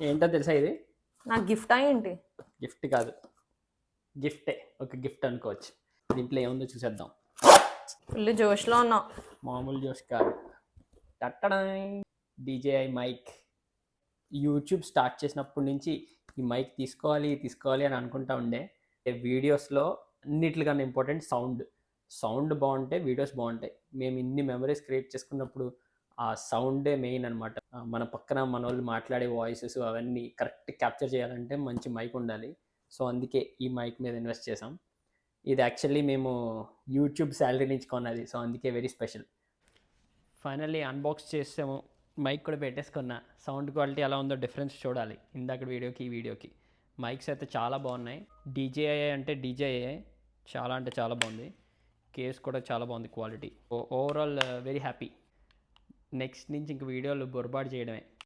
ఏంటో తెలుసా ఇది? నాకు గిఫ్టా ఏంటి? గిఫ్ట్ కాదు. గిఫ్టే. ఒక గిఫ్ట్ అనుకోవచ్చు. దీంట్లో ఏముందో చూసేద్దాం. ఫుల్ జోష్లో ఉన్నావు. మామూలు జోష్ కాదు. టట్టడాయ్! DJI mic. యూట్యూబ్ స్టార్ట్ చేసినప్పటి నుంచి ఈ మైక్ తీసుకోవాలి అని అనుకుంటా ఉండే. వీడియోస్‌లో అన్నిట్లికన్నా ఇంపార్టెంట్ సౌండ్. సౌండ్ బావుంటే వీడియోస్ బావుంటాయి. మేము ఇన్ని మెమరీస్ క్రియేట్ చేసుకున్నప్పుడు ఆ సౌండే మెయిన్ అనమాట. మన పక్కన మనోళ్ళు మాట్లాడే వాయిసెస్ అవన్నీ కరెక్ట్ క్యాప్చర్ చేయాలంటే మంచి మైక్ ఉండాలి. సో, అందుకే ఈ మైక్ మీద ఇన్వెస్ట్ చేశాం. ఇది యాక్చువల్లీ మేము యూట్యూబ్ సాలరీ నుంచి కొన్నది. సో, అందుకే వెరీ స్పెషల్. ఫైనల్లీ అన్బాక్స్ చేసాము. మైక్ కూడా పెట్టేసుకున్నా. సౌండ్ క్వాలిటీ ఎలా ఉందో డిఫరెన్స్ చూడాలి ఇందాక వీడియోకి ఈ వీడియోకి. మైక్స్ అయితే చాలా బాగున్నాయి. DJI అంటే DJI చాలా అంటే చాలా బాగుంది. కేస్ కూడా చాలా బాగుంది quality. Overall very happy. Next నుంచి ఇంక వీడియోలు బొరబాటు చేయడమే.